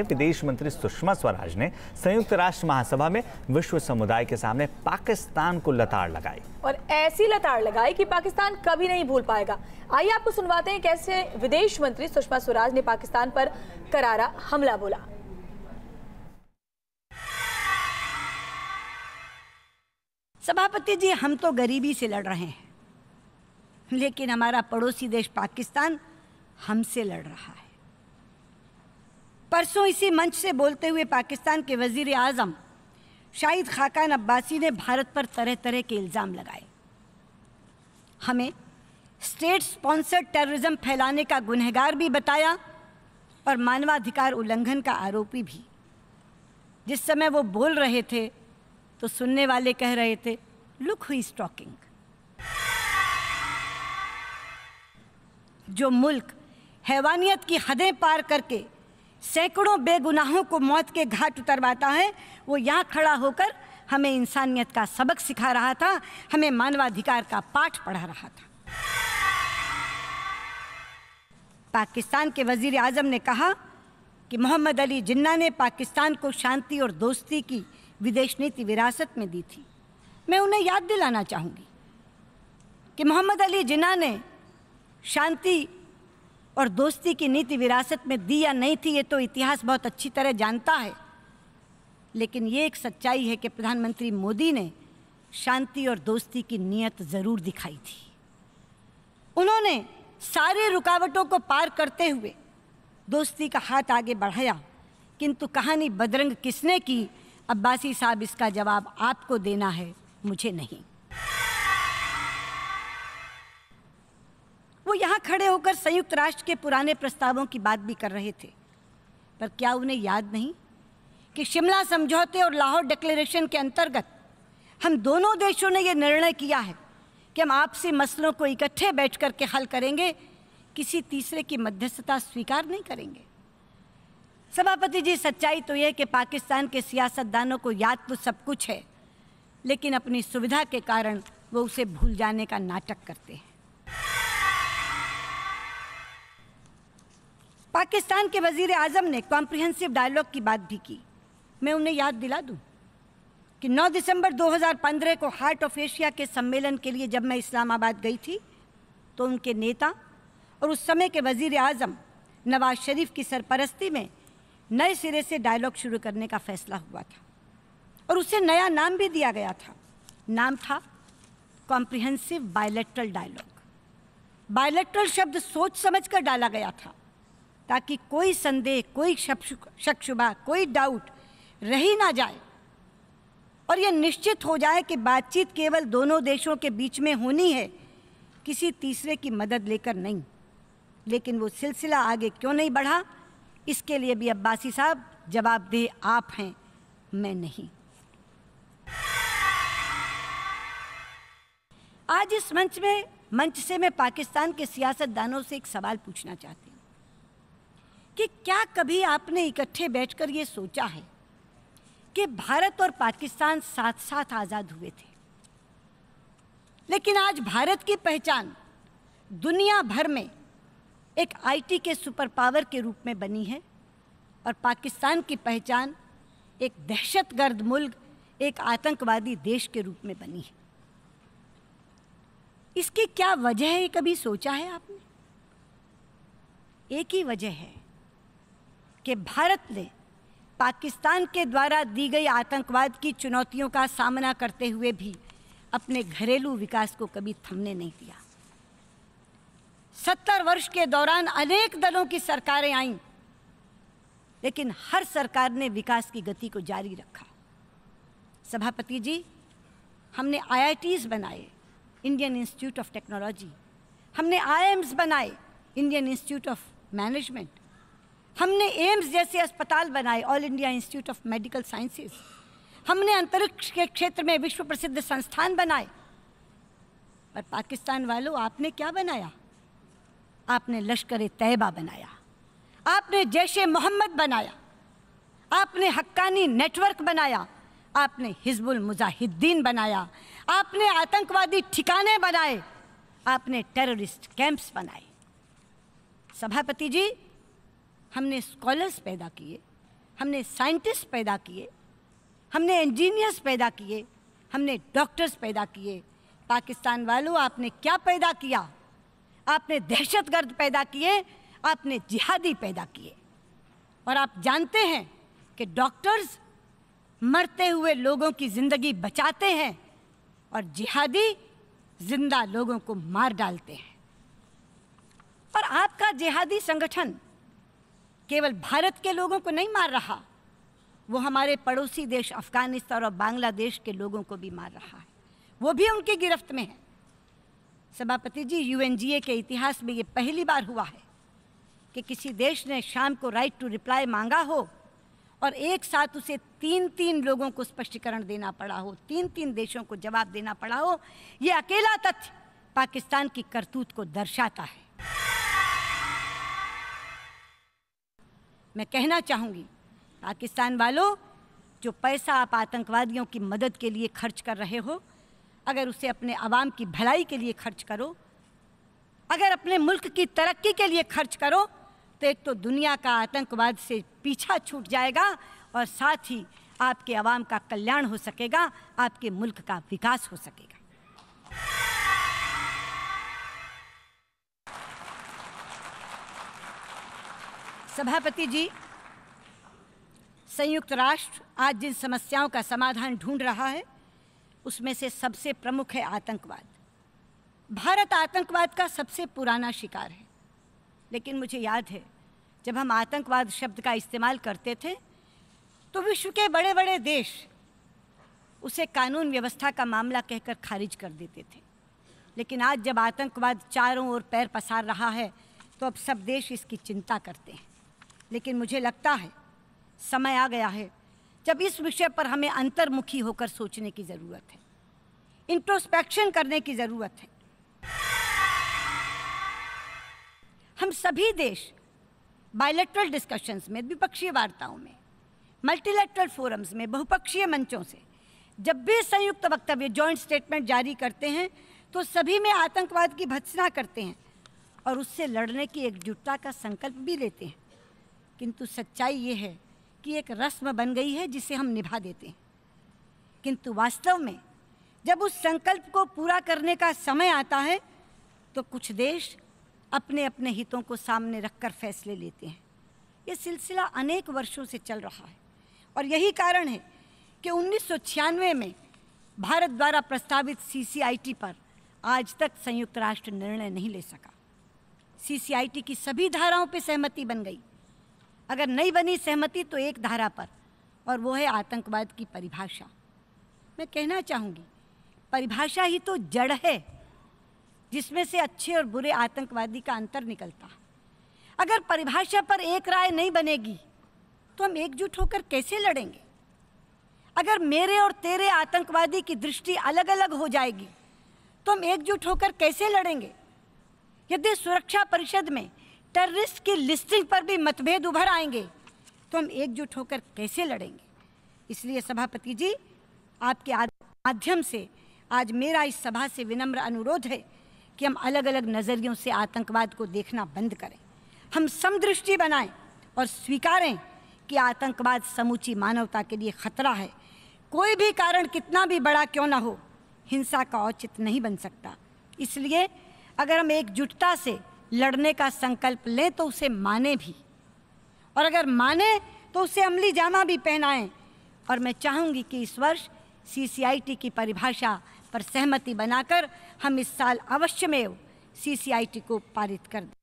विदेश मंत्री सुषमा स्वराज ने संयुक्त राष्ट्र महासभा में विश्व समुदाय के सामने पाकिस्तान को लताड़ लगाई और ऐसी लताड़ लगाई कि पाकिस्तान कभी नहीं भूल पाएगा। आइए आपको सुनवाते हैं कैसे विदेश मंत्री सुषमा स्वराज ने पाकिस्तान पर करारा हमला बोला। सभापति जी, हम तो गरीबी से लड़ रहे हैं, लेकिन हमारा पड़ोसी देश पाकिस्तान हमसे लड़ रहा है। परसों इसी मंच से बोलते हुए पाकिस्तान के वजीर आज़म शाहिद खाकान अब्बासी ने भारत पर तरह तरह के इल्ज़ाम लगाए, हमें स्टेट स्पॉन्सर्ड टेररिज्म फैलाने का गुनहगार भी बताया और मानवाधिकार उल्लंघन का आरोपी भी। जिस समय वो बोल रहे थे तो सुनने वाले कह रहे थे, लुक हु इज टॉकिंग। जो मुल्क हैवानियत की हदें पार करके सैकड़ों बेगुनाहों को मौत के घाट उतरवाता है, वो यहाँ खड़ा होकर हमें इंसानियत का सबक सिखा रहा था, हमें मानवाधिकार का पाठ पढ़ा रहा था। पाकिस्तान के वजीर आज़म ने कहा कि मोहम्मद अली जिन्ना ने पाकिस्तान को शांति और दोस्ती की विदेश नीति विरासत में दी थी। मैं उन्हें याद दिलाना चाहूँगी कि मोहम्मद अली जिन्ना ने शांति और दोस्ती की नीति विरासत में दी या नहीं थी, ये तो इतिहास बहुत अच्छी तरह जानता है, लेकिन ये एक सच्चाई है कि प्रधानमंत्री मोदी ने शांति और दोस्ती की नीयत ज़रूर दिखाई थी। उन्होंने सारी रुकावटों को पार करते हुए दोस्ती का हाथ आगे बढ़ाया, किंतु कहानी बदरंग किसने की, अब्बासी साहब, इसका जवाब आपको देना है, मुझे नहीं। वो यहाँ खड़े होकर संयुक्त राष्ट्र के पुराने प्रस्तावों की बात भी कर रहे थे, पर क्या उन्हें याद नहीं कि शिमला समझौते और लाहौर डिक्लेरेशन के अंतर्गत हम दोनों देशों ने ये निर्णय किया है कि हम आपसी मसलों को इकट्ठे बैठ कर के हल करेंगे, किसी तीसरे की मध्यस्थता स्वीकार नहीं करेंगे। सभापति जी, सच्चाई तो यह कि पाकिस्तान के सियासतदानों को याद तो सब कुछ है, लेकिन अपनी सुविधा के कारण वो उसे भूल जाने का नाटक करते हैं। पाकिस्तान के वजीर आज़म ने कॉम्प्रिहेंसिव डायलॉग की बात भी की। मैं उन्हें याद दिला दूं कि 9 दिसंबर 2015 को हार्ट ऑफ एशिया के सम्मेलन के लिए जब मैं इस्लामाबाद गई थी, तो उनके नेता और उस समय के वजीर आज़म नवाज शरीफ की सरपरस्ती में नए सिरे से डायलॉग शुरू करने का फैसला हुआ था और उसे नया नाम भी दिया गया था। नाम था कॉम्प्रिहेंसिव बायलैटरल डायलॉग। बायलैटरल शब्द सोच समझ कर डाला गया था ताकि कोई संदेह, कोई शक शुबा, कोई डाउट रह ही ना जाए और यह निश्चित हो जाए कि बातचीत केवल दोनों देशों के बीच में होनी है, किसी तीसरे की मदद लेकर नहीं। लेकिन वो सिलसिला आगे क्यों नहीं बढ़ा, इसके लिए भी अब्बासी साहब जवाबदेह आप हैं, मैं नहीं। आज इस मंच से मैं पाकिस्तान के सियासतदानों से एक सवाल पूछना चाहती हूँ कि क्या कभी आपने इकट्ठे बैठकर ये सोचा है कि भारत और पाकिस्तान साथ साथ आज़ाद हुए थे, लेकिन आज भारत की पहचान दुनिया भर में एक आईटी के सुपर पावर के रूप में बनी है और पाकिस्तान की पहचान एक दहशतगर्द मुल्क, एक आतंकवादी देश के रूप में बनी है। इसकी क्या वजह है, कभी सोचा है आपने? एक ही वजह है कि भारत ने पाकिस्तान के द्वारा दी गई आतंकवाद की चुनौतियों का सामना करते हुए भी अपने घरेलू विकास को कभी थमने नहीं दिया। 70 वर्ष के दौरान अनेक दलों की सरकारें आईं, लेकिन हर सरकार ने विकास की गति को जारी रखा। सभापति जी, हमने IITs बनाए, इंडियन इंस्टीट्यूट ऑफ टेक्नोलॉजी, हमने IIMs बनाए, इंडियन इंस्टीट्यूट ऑफ मैनेजमेंट, हमने एम्स जैसे अस्पताल बनाए, all India institute of medical sciences, हमने अंतरिक्ष के क्षेत्र में विश्व प्रसिद्ध संस्थान बनाए। पर पाकिस्तान वालों, आपने क्या बनाया? आपने लश्कर तैयबा बनाया, आपने जैश-ए मोहम्मद बनाया, आपने हक्कानी नेटवर्क बनाया, आपने हिजबुल मुजाहिदीन बनाया, आपने आतंकवादी ठिकाने बनाए, आपने टेररिस्ट कैंप्स बनाए। सभापति जी, हमने स्कॉलर्स पैदा किए, हमने साइंटिस्ट पैदा किए, हमने इंजीनियर्स पैदा किए, हमने डॉक्टर्स पैदा किए। पाकिस्तान वालों, आपने क्या पैदा किया? आपने दहशतगर्द पैदा किए, आपने जिहादी पैदा किए। और आप जानते हैं कि डॉक्टर्स मरते हुए लोगों की ज़िंदगी बचाते हैं और जिहादी जिंदा लोगों को मार डालते हैं। और आपका जिहादी संगठन केवल भारत के लोगों को नहीं मार रहा, वो हमारे पड़ोसी देश अफगानिस्तान और बांग्लादेश के लोगों को भी मार रहा है, वो भी उनकी गिरफ्त में है। सभापति जी, यूएनजीए के इतिहास में ये पहली बार हुआ है कि किसी देश ने शाम को राइट टू रिप्लाई मांगा हो और एक साथ उसे 3-3 लोगों को स्पष्टीकरण देना पड़ा हो, 3-3 देशों को जवाब देना पड़ा हो। ये अकेला तथ्य पाकिस्तान की करतूत को दर्शाता है। मैं कहना चाहूँगी, पाकिस्तान वालों, जो पैसा आप आतंकवादियों की मदद के लिए खर्च कर रहे हो, अगर उसे अपने आवाम की भलाई के लिए खर्च करो, अगर अपने मुल्क की तरक्की के लिए खर्च करो, तो एक तो दुनिया का आतंकवाद से पीछा छूट जाएगा और साथ ही आपके आवाम का कल्याण हो सकेगा, आपके मुल्क का विकास हो सकेगा। सभापति जी, संयुक्त राष्ट्र आज जिन समस्याओं का समाधान ढूंढ रहा है, उसमें से सबसे प्रमुख है आतंकवाद। भारत आतंकवाद का सबसे पुराना शिकार है, लेकिन मुझे याद है जब हम आतंकवाद शब्द का इस्तेमाल करते थे तो विश्व के बड़े बड़े देश उसे कानून व्यवस्था का मामला कहकर खारिज कर देते थे। लेकिन आज जब आतंकवाद चारों ओर पैर पसार रहा है तो अब सब देश इसकी चिंता करते हैं। लेकिन मुझे लगता है समय आ गया है जब इस विषय पर हमें अंतर्मुखी होकर सोचने की ज़रूरत है, इंट्रोस्पेक्शन करने की ज़रूरत है। हम सभी देश बायलैटरल डिस्कशंस में, द्विपक्षीय वार्ताओं में, मल्टीलैटरल फोरम्स में, बहुपक्षीय मंचों से जब भी संयुक्त वक्तव्य, जॉइंट स्टेटमेंट जारी करते हैं तो सभी में आतंकवाद की भर्त्सना करते हैं और उससे लड़ने की एकजुटता का संकल्प भी लेते हैं। किंतु सच्चाई ये है कि एक रस्म बन गई है जिसे हम निभा देते हैं, किंतु वास्तव में जब उस संकल्प को पूरा करने का समय आता है तो कुछ देश अपने अपने हितों को सामने रखकर फैसले लेते हैं। ये सिलसिला अनेक वर्षों से चल रहा है और यही कारण है कि 1996 में भारत द्वारा प्रस्तावित CCIT पर आज तक संयुक्त राष्ट्र निर्णय नहीं ले सका। CCIT की सभी धाराओं पर सहमति बन गई, अगर नहीं बनी सहमति तो एक धारा पर, और वो है आतंकवाद की परिभाषा। मैं कहना चाहूँगी, परिभाषा ही तो जड़ है जिसमें से अच्छे और बुरे आतंकवादी का अंतर निकलता है। अगर परिभाषा पर एक राय नहीं बनेगी तो हम एकजुट होकर कैसे लड़ेंगे? अगर मेरे और तेरे आतंकवादी की दृष्टि अलग अलग हो जाएगी तो हम एकजुट होकर कैसे लड़ेंगे? यदि सुरक्षा परिषद में टेररिस्ट की लिस्टिंग पर भी मतभेद उभर आएंगे तो हम एकजुट होकर कैसे लड़ेंगे? इसलिए सभापति जी, आपके माध्यम से आज मेरा इस सभा से विनम्र अनुरोध है कि हम अलग अलग नज़रियों से आतंकवाद को देखना बंद करें। हम समदृष्टि बनाएं और स्वीकारें कि आतंकवाद समूची मानवता के लिए खतरा है। कोई भी कारण कितना भी बड़ा क्यों ना हो, हिंसा का औचित्य नहीं बन सकता। इसलिए अगर हम एकजुटता से लड़ने का संकल्प लें तो उसे माने भी, और अगर माने तो उसे अमली जामा भी पहनाएं। और मैं चाहूँगी कि इस वर्ष CCIT की परिभाषा पर सहमति बनाकर हम इस साल अवश्यमेव CCIT को पारित कर दें।